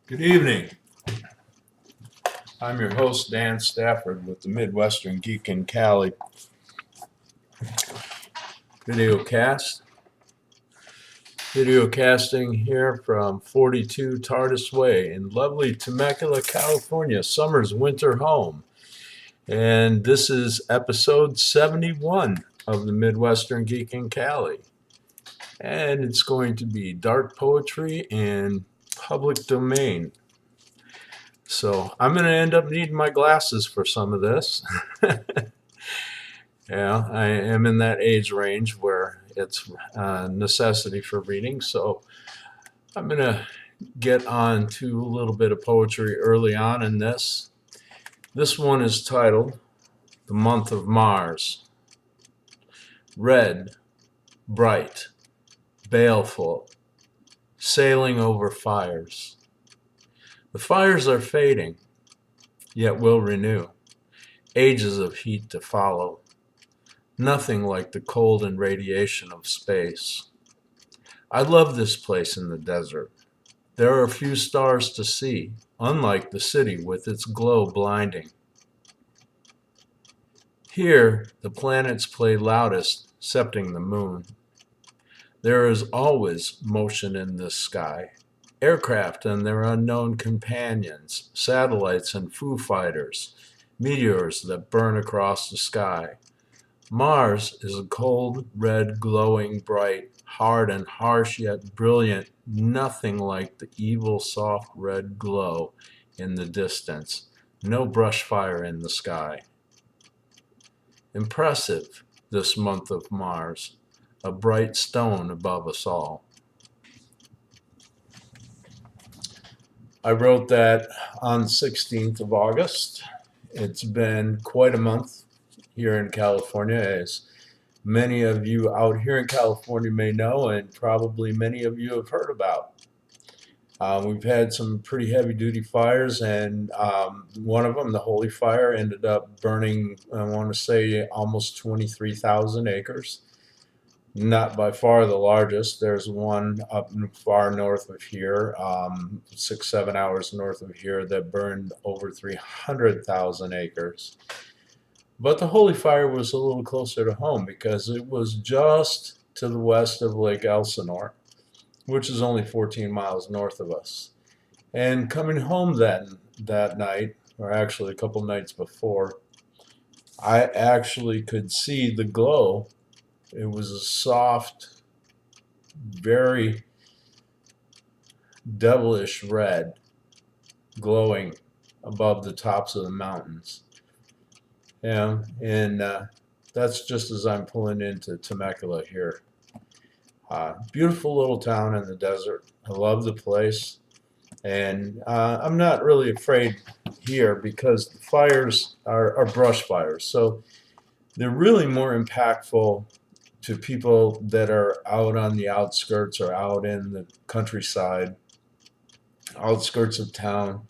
Good evening. I'm your host, Dan Stafford, with the Midwestern Geek in Cali video cast. Video casting here from 42 TARDIS Way in lovely Temecula, California, summer's winter home. And this is episode 71 of the Midwestern Geek in Cali. And it's going to be dark poetry and public domain. So I'm going to end up needing my glasses for some of this. Yeah, I am in that age range where it's a necessity for reading. So I'm going to get on to a little bit of poetry early on in this. This one is titled The Month of Mars. Red, bright, baleful, sailing over fires. The fires are fading, yet will renew. Ages of heat to follow. Nothing like the cold and radiation of space. I love this place in the desert. There are few stars to see, unlike the city with its glow blinding. Here, the planets play loudest, excepting the moon. There is always motion in this sky. Aircraft and their unknown companions, satellites and Foo Fighters, meteors that burn across the sky. Mars is a cold, red, glowing, bright, hard and harsh yet brilliant, nothing like the evil, soft red glow in the distance. No brush fire in the sky. Impressive, this month of Mars, a bright stone above us all. I wrote that on the 16th of August. It's been quite a month here in California, as many of you out here in California may know, and probably many of you have heard about. We've had some pretty heavy-duty fires, and one of them, the Holy Fire, ended up burning, I want to say, almost 23,000 acres. Not by far the largest. There's one up far north of here, 6-7 hours north of here, that burned over 300,000 acres. But the Holy Fire was a little closer to home because it was just to the west of Lake Elsinore, which is only 14 miles north of us. And coming home that night, or actually a couple nights before, I actually could see the glow. It was a soft, very devilish red glowing above the tops of the mountains. Yeah, and that's just as I'm pulling into Temecula here. Beautiful little town in the desert. I love the place. And I'm not really afraid here because the fires are brush fires. So they're really more impactful to people that are out on the outskirts or out in the countryside, outskirts of town,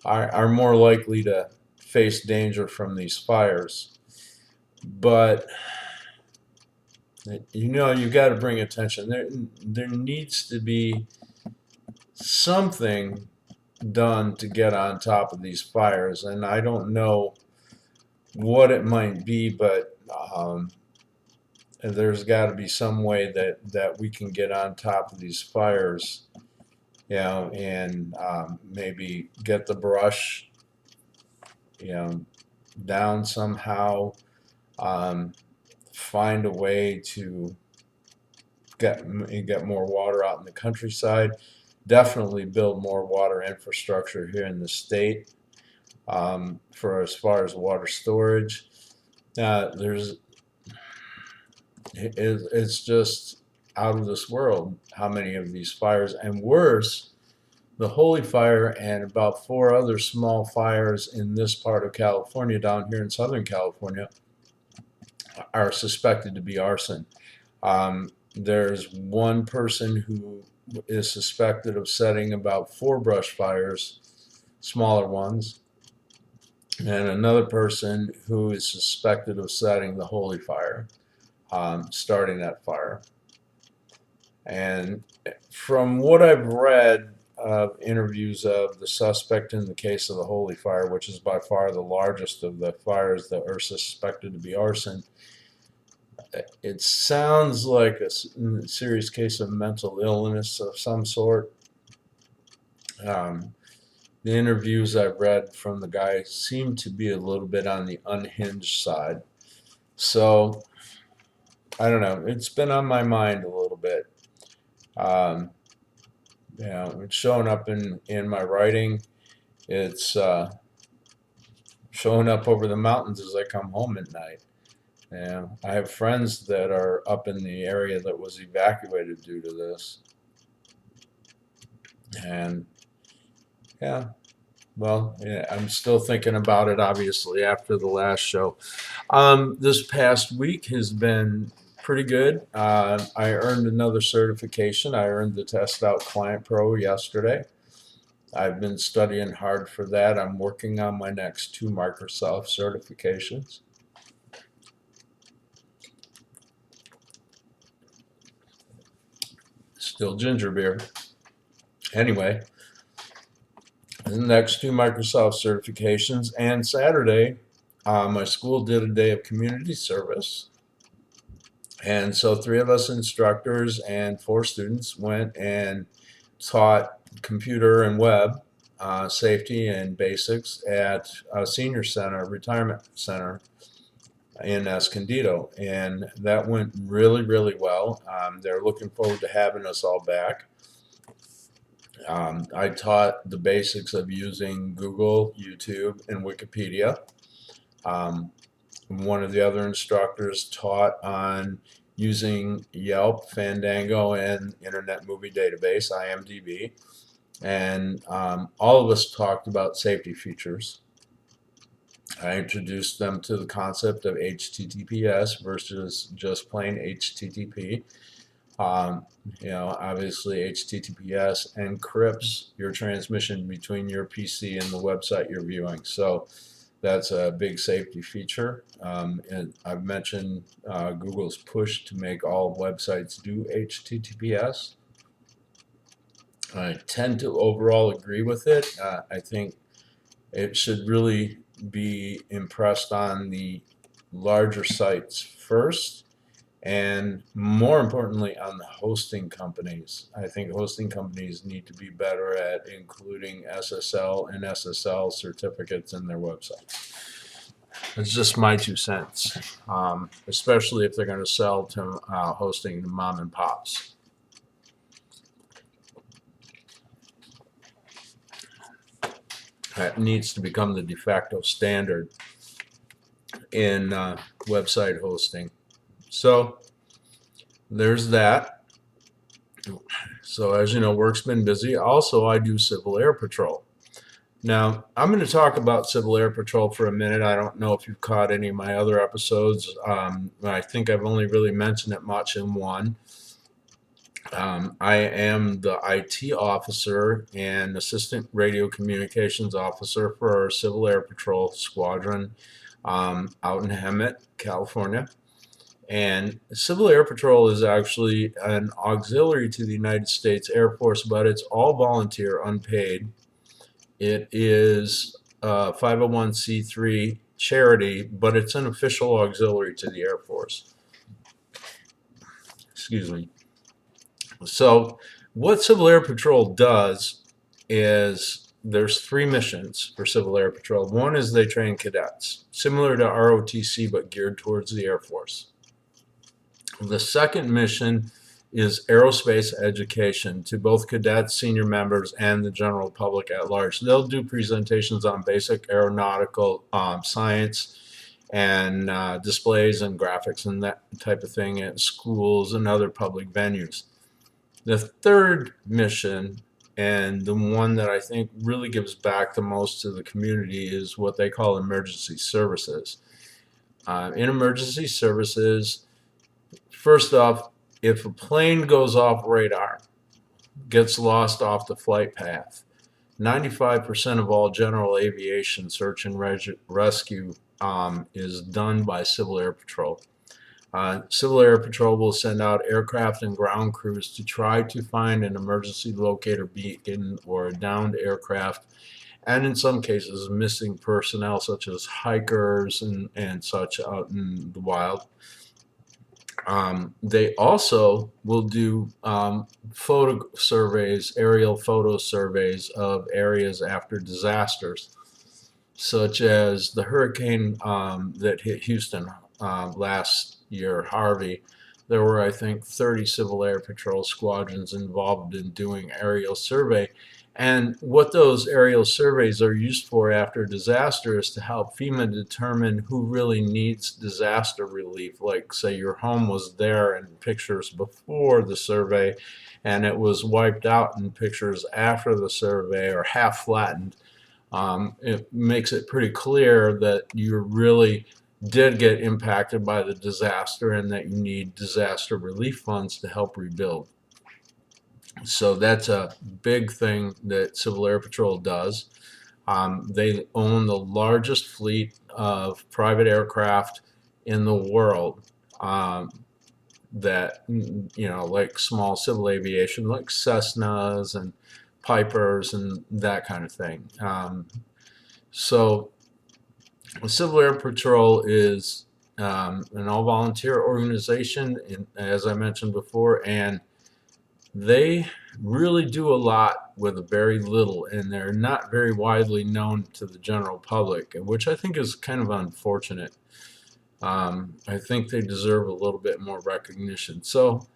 are more likely to face danger from these fires. But you've got to bring attention. There needs to be something done to get on top of these fires, and I don't know what it might be, but there's got to be some way that we can get on top of these fires, and maybe get the brush down somehow, find a way to get more water out in the countryside, definitely build more water infrastructure here in the state, for as far as water storage. It's just out of this world how many of these fires, and worse, the Holy Fire and about 4 other small fires in this part of California, down here in Southern California, are suspected to be arson. There's one person who is suspected of setting about 4 brush fires, smaller ones, and another person who is suspected of setting the Holy Fire, starting that fire. And from what I've read, of interviews of the suspect in the case of the Holy Fire, which is by far the largest of the fires that are suspected to be arson. It sounds like a serious case of mental illness of some sort. The interviews I've read from the guy seem to be a little bit on the unhinged side. So, I don't know. It's been on my mind a little bit. It's showing up in my writing. It's showing up over the mountains as I come home at night. I have friends that are up in the area that was evacuated due to this. And I'm still thinking about it, obviously, after the last show. This past week has been pretty good. I earned another certification. I earned the Test Out Client Pro yesterday. I've been studying hard for that. I'm working on my next 2 Microsoft certifications. Still ginger beer. Anyway, the next 2 Microsoft certifications, and Saturday, my school did a day of community service. And so 3 of us instructors and 4 students went and taught computer and web safety and basics at a senior center, retirement center in Escondido. And that went really, really well. They're looking forward to having us all back. I taught the basics of using Google, YouTube, and Wikipedia. One of the other instructors taught on using Yelp, Fandango, and Internet Movie Database, IMDb. And all of us talked about safety features. I introduced them to the concept of HTTPS versus just plain HTTP. Obviously HTTPS encrypts your transmission between your PC and the website you're viewing. So that's a big safety feature. And I've mentioned Google's push to make all websites do HTTPS. I tend to overall agree with it. I think it should really be impressed on the larger sites first, and more importantly on the hosting companies. I think hosting companies need to be better at including SSL and SSL certificates in their websites. It's just my 2 cents, especially if they're going to sell to hosting to mom and pops. That needs to become the de facto standard in website hosting. So there's that. So as you know, work's been busy. Also, I do Civil Air Patrol. Now, I'm going to talk about Civil Air Patrol for a minute. I don't know if you've caught any of my other episodes. I think I've only really mentioned it much in one. I am the IT officer and assistant radio communications officer for our Civil Air Patrol squadron out in Hemet, California. And Civil Air Patrol is actually an auxiliary to the United States Air Force, but it's all volunteer, unpaid. It is a 501c3 charity, but it's an official auxiliary to the Air Force. Excuse me. So what Civil Air Patrol does is there's 3 missions for Civil Air Patrol. One is they train cadets, similar to ROTC, but geared towards the Air Force. The second mission is aerospace education to both cadets, senior members, and the general public at large. They'll do presentations on basic aeronautical science and displays and graphics and that type of thing at schools and other public venues. The third mission, and the one that I think really gives back the most to the community, is what they call emergency services. In emergency services, first off, if a plane goes off radar, gets lost off the flight path, 95% of all general aviation search and rescue is done by Civil Air Patrol. Civil Air Patrol will send out aircraft and ground crews to try to find an emergency locator beacon or a downed aircraft, and in some cases missing personnel such as hikers and such out in the wild. They also will do photo surveys, aerial photo surveys of areas after disasters, such as the hurricane that hit Houston last year, Harvey. There were, I think, 30 Civil Air Patrol squadrons involved in doing aerial survey. And what those aerial surveys are used for after disaster is to help FEMA determine who really needs disaster relief. Like, say your home was there in pictures before the survey and it was wiped out in pictures after the survey or half flattened. It makes it pretty clear that you really did get impacted by the disaster and that you need disaster relief funds to help rebuild. So that's a big thing that Civil Air Patrol does. They own the largest fleet of private aircraft in the world that, like small civil aviation, like Cessnas and Pipers and that kind of thing. So Civil Air Patrol is an all-volunteer organization, as I mentioned before, and they really do a lot with very little, and they're not very widely known to the general public, which I think is kind of unfortunate. I think they deserve a little bit more recognition. So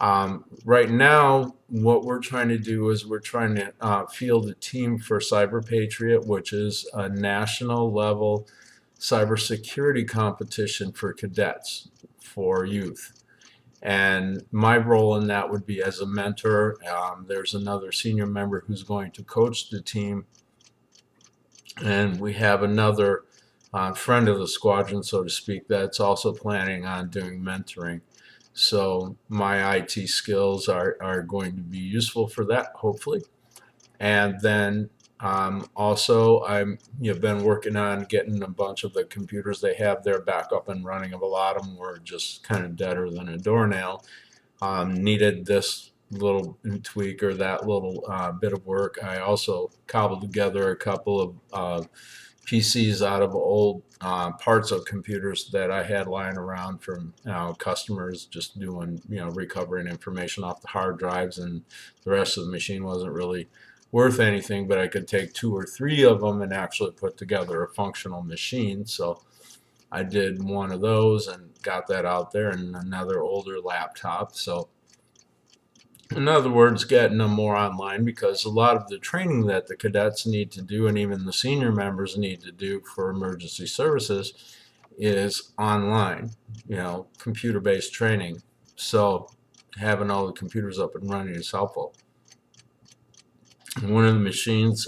right now, what we're trying to do is we're trying to field a team for Cyber Patriot, which is a national level cybersecurity competition for cadets, for youth. And my role in that would be as a mentor. There's another senior member who's going to coach the team. And we have another friend of the squadron, so to speak, that's also planning on doing mentoring. So my IT skills are going to be useful for that, hopefully. And then also I've been working on getting a bunch of the computers they have there back up and running. A lot of them were just kind of deader than a doornail. Needed this little tweak or that little bit of work. I also cobbled together a couple of PCs out of old parts of computers that I had lying around from customers, just doing, recovering information off the hard drives, and the rest of the machine wasn't really worth anything, but I could take 2 or 3 of them and actually put together a functional machine. So I did one of those and got that out there, and another older laptop. So in other words, getting them more online, because a lot of the training that the cadets need to do, and even the senior members need to do for emergency services, is online, computer-based training. So having all the computers up and running is helpful. One of the machines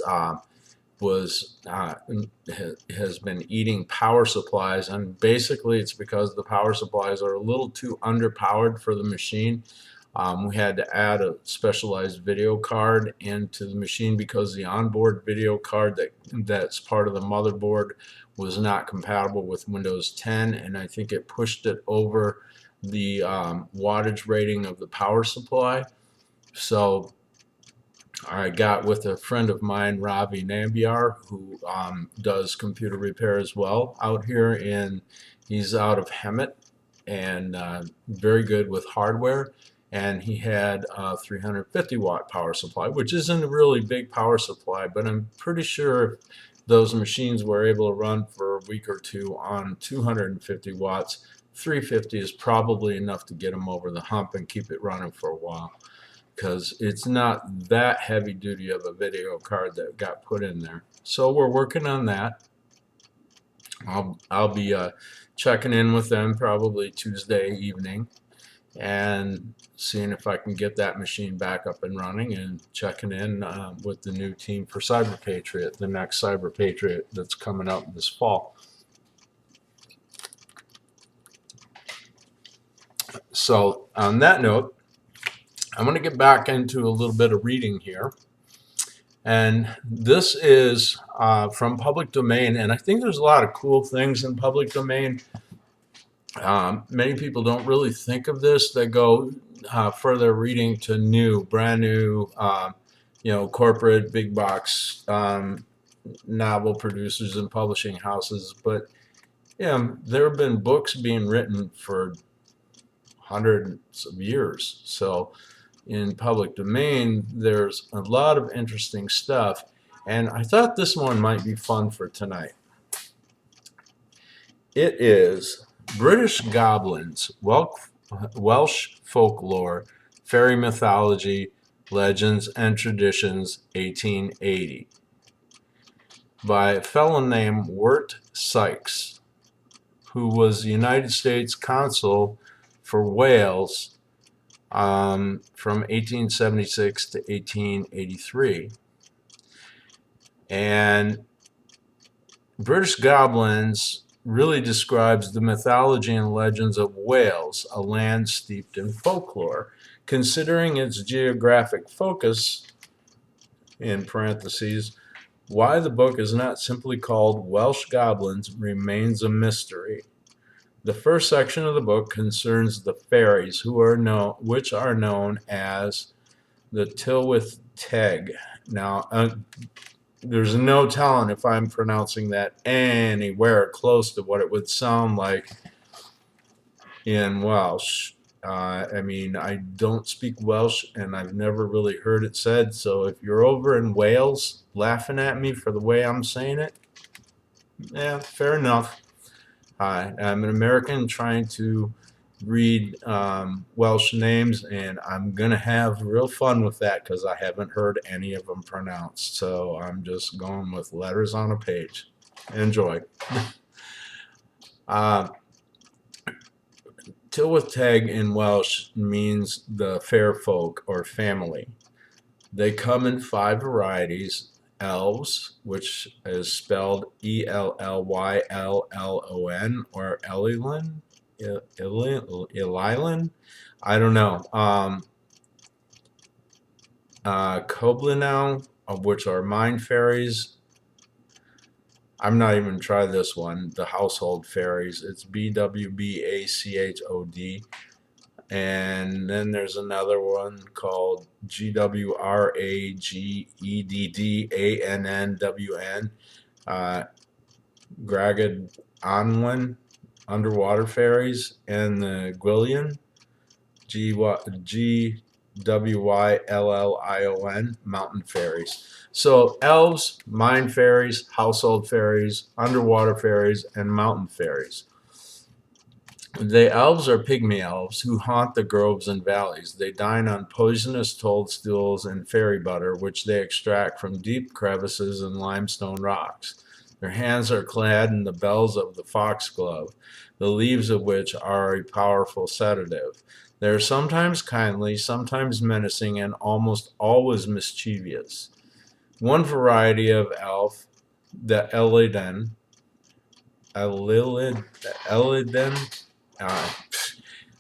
has been eating power supplies, and basically it's because the power supplies are a little too underpowered for the machine. We had to add a specialized video card into the machine because the onboard video card that's part of the motherboard was not compatible with Windows 10, and I think it pushed it over the wattage rating of the power supply. So I got with a friend of mine, Ravi Nambiar, who does computer repair as well out here he's out of Hemet, and very good with hardware. And he had a 350 watt power supply, which isn't a really big power supply, but I'm pretty sure those machines were able to run for a week or two on 250 watts. 350 is probably enough to get them over the hump and keep it running for a while, because it's not that heavy duty of a video card that got put in there. So we're working on that. I'll be checking in with them probably Tuesday evening and seeing if I can get that machine back up and running, and checking in with the new team for Cyber Patriot, the next Cyber Patriot that's coming up this fall. So on that note, I'm going to get back into a little bit of reading here. And this is from public domain, and I think there's a lot of cool things in public domain. Many people don't really think of this. They go further reading to brand new, corporate big box novel producers and publishing houses. But yeah, there have been books being written for hundreds of years. So in public domain, there's a lot of interesting stuff. And I thought this one might be fun for tonight. It is British Goblins, Welsh Folklore, Fairy Mythology, Legends and Traditions, 1880, by a fellow named Wirt Sykes, who was the United States Consul for Wales from 1876 to 1883. And British Goblins really describes the mythology and legends of Wales, a land steeped in folklore. Considering its geographic focus, in parentheses, why the book is not simply called Welsh Goblins remains a mystery. The first section of the book concerns the fairies, which are known as the Tylwyth Teg. Now, there's no telling if I'm pronouncing that anywhere close to what it would sound like in Welsh. I don't speak Welsh, and I've never really heard it said. So if you're over in Wales laughing at me for the way I'm saying it, yeah, fair enough. I'm an American trying to read Welsh names, and I'm going to have real fun with that because I haven't heard any of them pronounced. So I'm just going with letters on a page. Enjoy. Tylwyth Teg in Welsh means the fair folk or family. They come in 5 varieties. Elves, which is spelled Ellylon, or Ellylon, I don't know. Goblins, of which are mind fairies. I'm not even trying this one. The household fairies. It's BWBACHOD. And then there's another one called GWRAGEDDANNWN, Gragadonwan, underwater fairies, and the Gwyllion, GWYLLION, mountain fairies. So elves, mind fairies, household fairies, underwater fairies, and mountain fairies. The elves are pygmy elves who haunt the groves and valleys. They dine on poisonous toadstools and fairy butter, which they extract from deep crevices in limestone rocks. Their hands are clad in the bells of the foxglove, the leaves of which are a powerful sedative. They are sometimes kindly, sometimes menacing, and almost always mischievous. One variety of elf, the Elliden,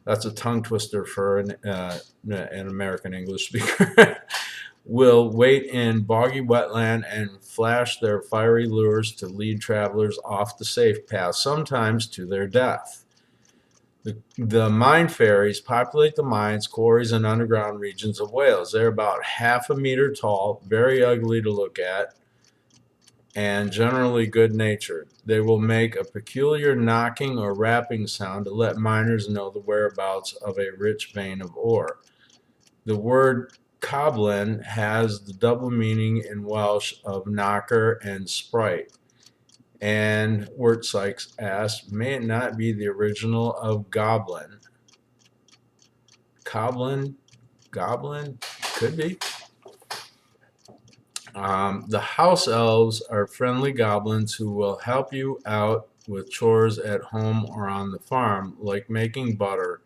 that's a tongue twister for an American English speaker, will wait in boggy wetland and flash their fiery lures to lead travelers off the safe path, sometimes to their death. The mine fairies populate the mines, quarries, and underground regions of Wales. They're about half a meter tall, very ugly to look at, and generally good-natured. They will make a peculiar knocking or rapping sound to let miners know the whereabouts of a rich vein of ore. The word Goblin has the double meaning in Welsh of knocker and sprite. And Wirt Sykes asked, may it not be the original of goblin? Goblin? Could be. The house elves are friendly goblins who will help you out with chores at home or on the farm, like making butter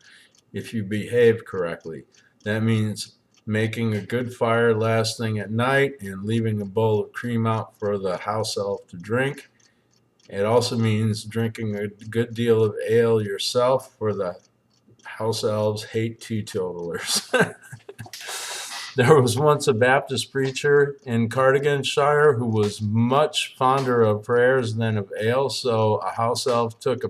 if you behave correctly. That means making a good fire last thing at night and leaving a bowl of cream out for the house elf to drink. It also means drinking a good deal of ale yourself, for the house elves hate teetotalers. There was once a Baptist preacher in Cardiganshire who was much fonder of prayers than of ale, so a house elf took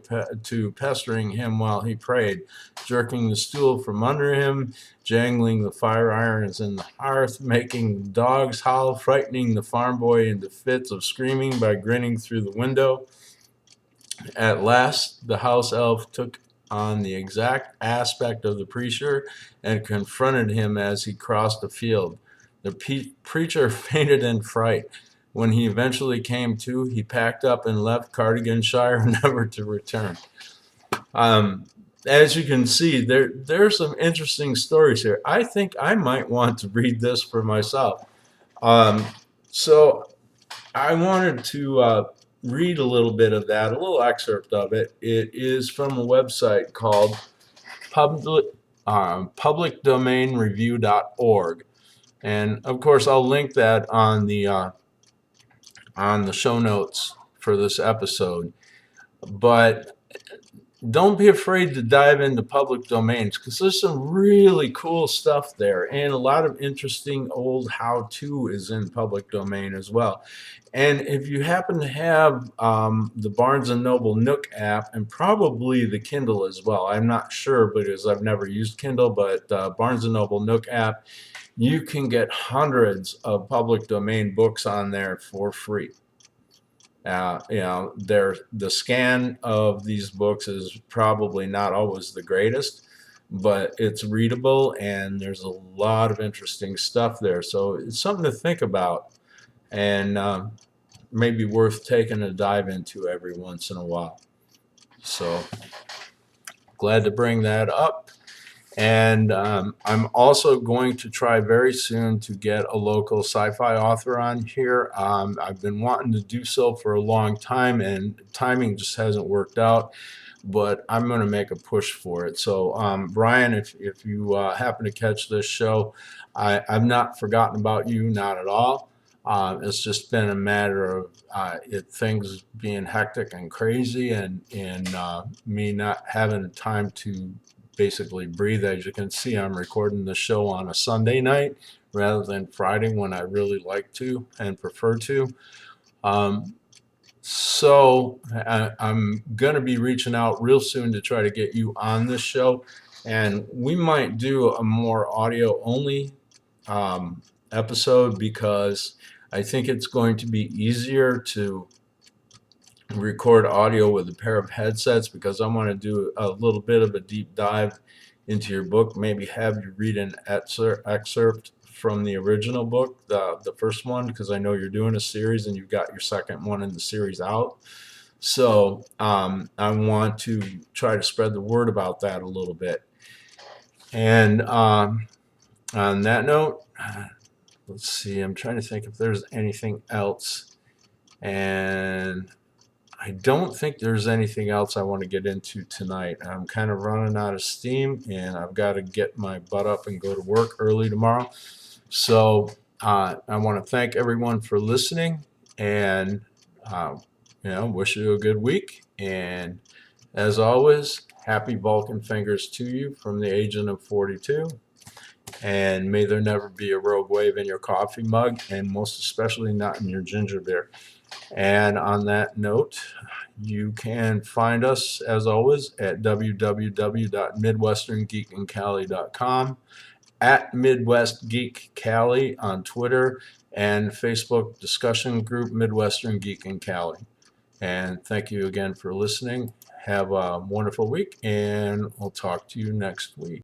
to pestering him while he prayed, jerking the stool from under him, jangling the fire irons in the hearth, making dogs howl, frightening the farm boy into fits of screaming by grinning through the window. At last, the house elf took on the exact aspect of the preacher and confronted him as he crossed the field. The preacher fainted in fright. When he eventually came to, he packed up and left Cardiganshire, never to return. As you can see, there's some interesting stories here. I think I might want to read this for myself. So I wanted to read a little bit of that, a little excerpt of it. It is from a website called publicdomainreview.org, and of course I'll link that on the show notes for this episode. But don't be afraid to dive into public domains, because there's some really cool stuff there, and a lot of interesting old how-to is in public domain as well. And if you happen to have the Barnes & Noble Nook app, and probably the Kindle as well, I'm not sure because I've never used Kindle, but Barnes & Noble Nook app, you can get hundreds of public domain books on there for free. The scan of these books is probably not always the greatest, but it's readable and there's a lot of interesting stuff there. So it's something to think about, and maybe worth taking a dive into every once in a while. So glad to bring that up. And I'm also going to try very soon to get a local sci-fi author on here. I've been wanting to do so for a long time, and timing just hasn't worked out, but I'm going to make a push for it. So Brian, if you happen to catch this show, I've not forgotten about you, not at all. It's just been a matter of things being hectic and crazy, and me not having time to basically breathe. As you can see, I'm recording the show on a Sunday night rather than Friday, when I really like to and prefer to. So I'm going to be reaching out real soon to try to get you on this show, and we might do a more audio only episode, because I think it's going to be easier to record audio with a pair of headsets, because I want to do a little bit of a deep dive into your book, maybe have you read an excerpt from the original book, the first one, because I know you're doing a series and you've got your second one in the series out. So I want to try to spread the word about that a little bit. And on that note, let's see, I'm trying to think if there's anything else, and I don't think there's anything else I want to get into tonight. I'm kind of running out of steam, and I've got to get my butt up and go to work early tomorrow. So I want to thank everyone for listening, and wish you a good week. And as always, happy Vulcan fingers to you from the Agent of 42. And may there never be a rogue wave in your coffee mug, and most especially not in your ginger beer. And on that note, you can find us, as always, at www.midwesterngeekandcali.com, at Midwest Geek Cali on Twitter, and Facebook discussion group Midwestern Geek and Cali. And thank you again for listening. Have a wonderful week, and we'll talk to you next week.